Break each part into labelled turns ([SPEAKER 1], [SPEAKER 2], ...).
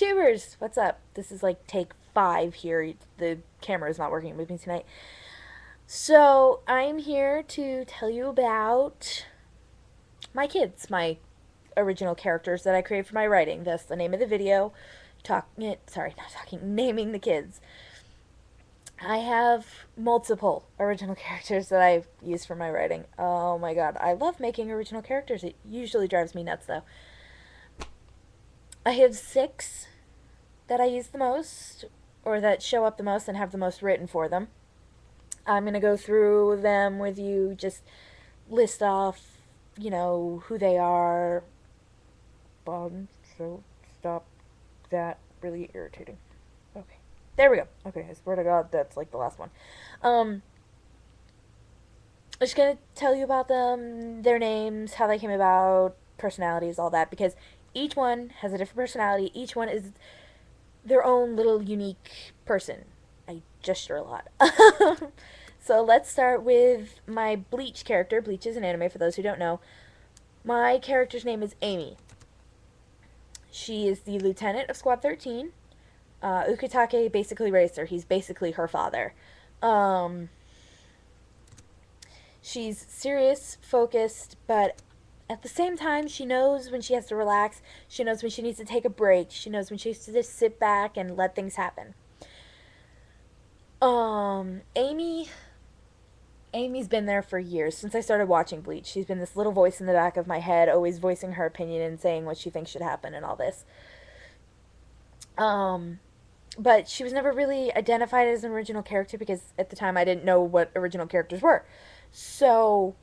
[SPEAKER 1] YouTubers! What's up? This is like take 5 here. The camera is not working with me tonight. So, I'm here to tell you about my kids, my original characters that I created for my writing. That's the name of the video. Naming the kids. I have multiple original characters that I've used for my writing. Oh my god, I love making original characters. It usually drives me nuts though. I have 6 that I use the most, or that show up the most and have the most written for them. I'm going to go through them with you, just list off, who they are. So stop that. Really irritating. Okay. There we go. Okay, I swear to God, that's like the last one. I'm just going to tell you about them, their names, how they came about, personalities, all that, because each one has a different personality. Each one is their own little unique person. I gesture a lot. So let's start with my Bleach character. Bleach is an anime for those who don't know. My character's name is Amy. She is the lieutenant of Squad 13. Ukitake basically raised her. He's basically her father. She's serious, focused, but at the same time, she knows when she has to relax. She knows when she needs to take a break. She knows when she needs to just sit back and let things happen. Amy's been there for years, since I started watching Bleach. She's been this little voice in the back of my head, always voicing her opinion and saying what she thinks should happen and all this. But she was never really identified as an original character because at the time I didn't know what original characters were. So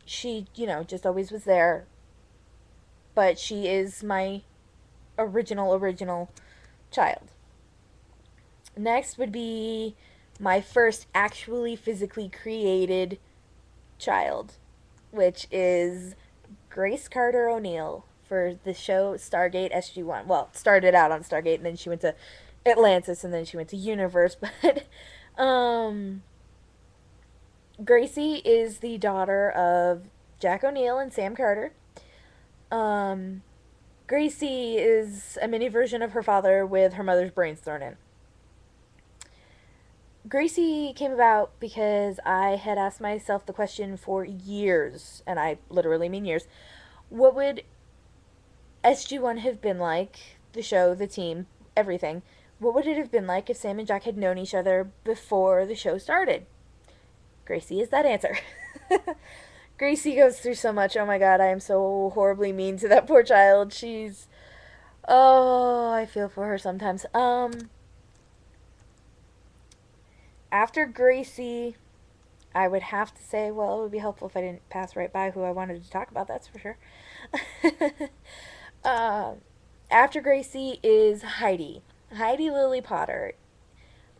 [SPEAKER 1] she, just always was there. But she is my original child. Next would be my first actually physically created child, which is Grace Carter O'Neill for the show Stargate SG-1. Well, it started out on Stargate, and then she went to Atlantis, and then she went to Universe. But Gracie is the daughter of Jack O'Neill and Sam Carter. Gracie is a mini version of her father with her mother's brains thrown in. Gracie came about because I had asked myself the question for years, and I literally mean years, what would SG-1 have been like, the show, the team, everything, what would it have been like if Sam and Jack had known each other before the show started? Gracie is that answer. Gracie goes through so much. Oh my god, I am so horribly mean to that poor child. Oh, I feel for her sometimes. After Gracie, I would have to say, well, it would be helpful if I didn't pass right by who I wanted to talk about, that's for sure. uh, After Gracie is Heidi. Heidi Lily Potter.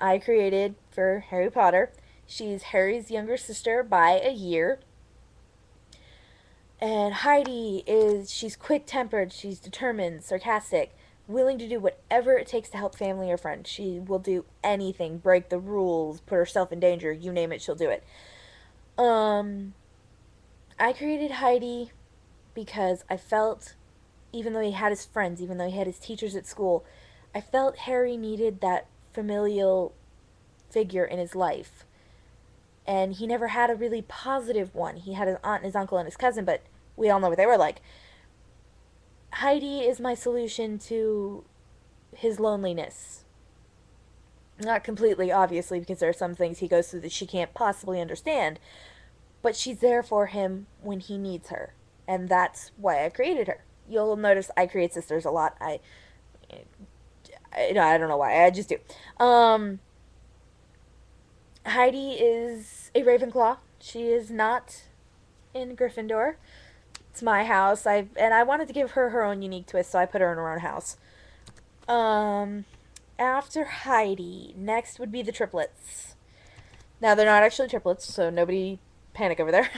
[SPEAKER 1] I created for Harry Potter. She's Harry's younger sister by a year. And she's quick tempered, she's determined, sarcastic, willing to do whatever it takes to help family or friends. She will do anything, break the rules, put herself in danger, you name it, she'll do it. I created Heidi because I felt, even though he had his friends, even though he had his teachers at school, I felt Harry needed that familial figure in his life. And he never had a really positive one. He had his aunt and his uncle and his cousin, but we all know what they were like. Heidi is my solution to his loneliness. Not completely, obviously, because there are some things he goes through that she can't possibly understand, but she's there for him when he needs her. And that's why I created her. You'll notice I create sisters a lot. I don't know why. I just do. Heidi is a Ravenclaw. She is not in Gryffindor. It's my house. I wanted to give her her own unique twist, so I put her in her own house. After Heidi, next would be the triplets. Now they're not actually triplets, so nobody panic over there.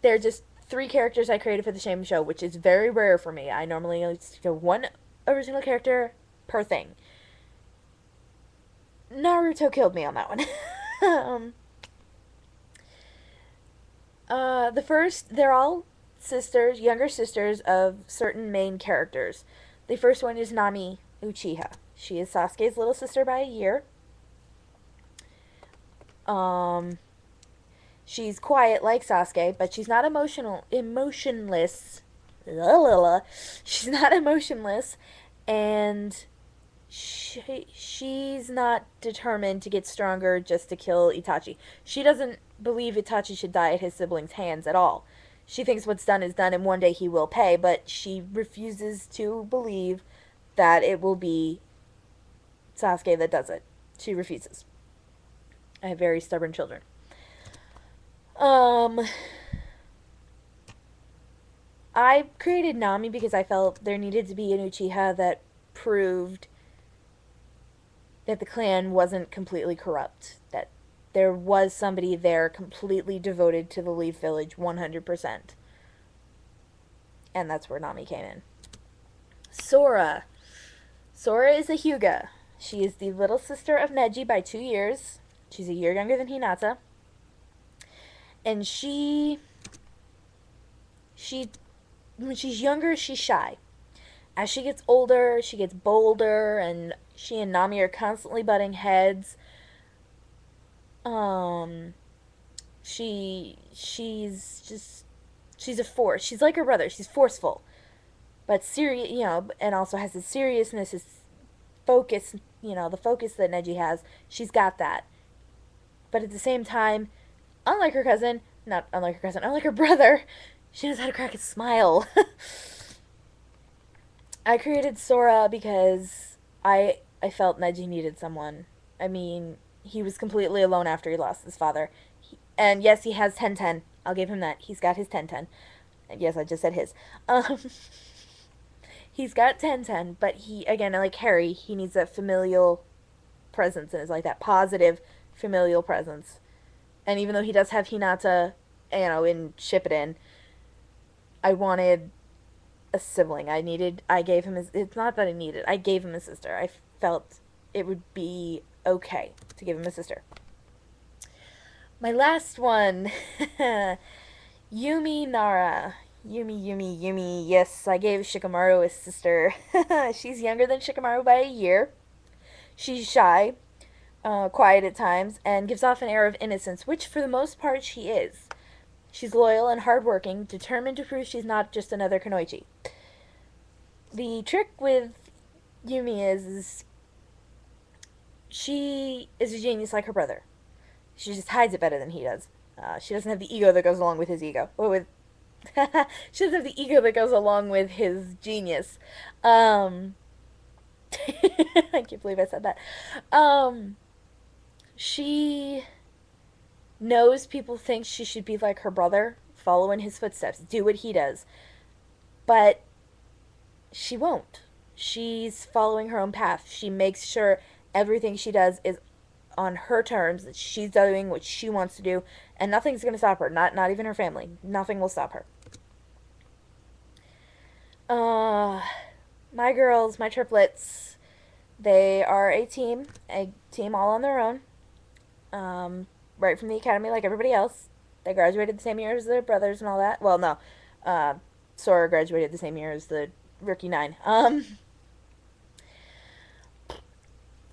[SPEAKER 1] They're just 3 characters I created for the same show, which is very rare for me. I normally only do 1 original character per thing. Naruto killed me on that one. The first, they're all sisters, younger sisters of certain main characters. The first one is Nami Uchiha. She is Sasuke's little sister by a year. Um, she's quiet like Sasuke, but she's not emotionless. She's not emotionless, and she's not determined to get stronger just to kill Itachi. She doesn't believe Itachi should die at his siblings' hands at all. She thinks what's done is done and one day he will pay, but she refuses to believe that it will be Sasuke that does it. She refuses. I have very stubborn children. Um, I created Nami because I felt there needed to be an Uchiha that proved that the clan wasn't completely corrupt. That there was somebody there completely devoted to the Leaf Village 100%. And that's where Nami came in. Sora. Sora is a Hyuga. She is the little sister of Neji by 2 years. She's a year younger than Hinata. And when she's younger, she's shy. As she gets older, she gets bolder, and she and Nami are constantly butting heads. Um, she's a force. She's like her brother. She's forceful, but serious, and also has this seriousness, this focus, the focus that Neji has. She's got that, but at the same time, unlike her brother, she knows how to crack a smile. I created Sora because I felt Neji needed someone. I mean, he was completely alone after he lost his father. And yes, he has Ten. I'll give him that. He's got his Ten. Yes, I just said his. Um, he's got Ten, but he, again, like Harry, he needs that familial presence and is like that positive familial presence. And even though he does have Hinata, in Shippuden, I wanted a sibling. I gave him it's not that I needed, I gave him a sister. I felt it would be okay to give him a sister. My last one, Yumi Nara. Yumi. Yes, I gave Shikamaru a sister. She's younger than Shikamaru by a year. She's shy, quiet at times, and gives off an air of innocence, which for the most part she is. She's loyal and hardworking, determined to prove she's not just another Kunoichi. The trick with Yumi is she is a genius like her brother. She just hides it better than he does. She doesn't have the ego that goes along with his ego. She doesn't have the ego that goes along with his genius. I can't believe I said that. She knows people think she should be like her brother, follow in his footsteps, do what he does. But she won't. She's following her own path. She makes sure everything she does is on her terms, that she's doing what she wants to do, and nothing's going to stop her. Not even her family. Nothing will stop her. My girls, my triplets, they are a team all on their own. Right from the academy like everybody else. They graduated the same year as their brothers and all that. Well, no. Sora graduated the same year as the Rookie 9.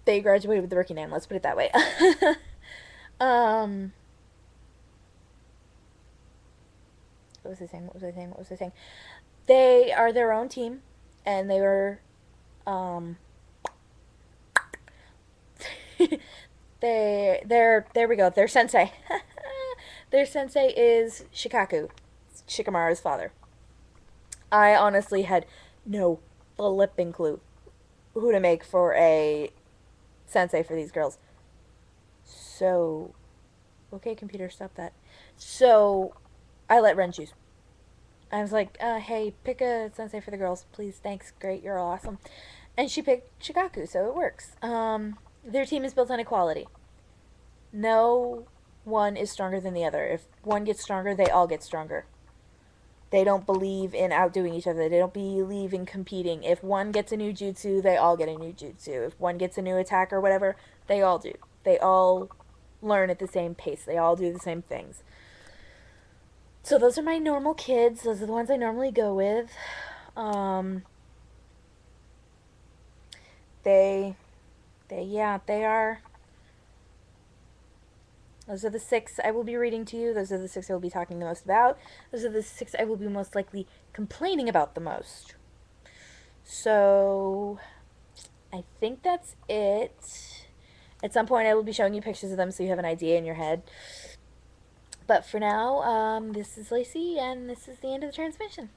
[SPEAKER 1] They graduated with the Rookie 9, let's put it that way. What was I saying? They are their own team, and they were, there we go, their sensei. Their sensei is Shikaku, Shikamaru's father. I honestly had no flipping clue who to make for a sensei for these girls. So, okay, computer, stop that. So, I let Ren choose. I was like, hey, pick a sensei for the girls, please, thanks, great, you're awesome. And she picked Shikaku, so it works. Their team is built on equality. No one is stronger than the other. If one gets stronger, they all get stronger. They don't believe in outdoing each other. They don't believe in competing. If one gets a new jutsu, they all get a new jutsu. If one gets a new attack or whatever, they all do. They all learn at the same pace. They all do the same things. So those are my normal kids. Those are the ones I normally go with. They, yeah, they are. Those are the six I will be reading to you. Those are the six I will be talking the most about. Those are the six I will be most likely complaining about the most. So, I think that's it. At some point, I will be showing you pictures of them so you have an idea in your head. But for now, this is Lacey, and this is the end of the transmission.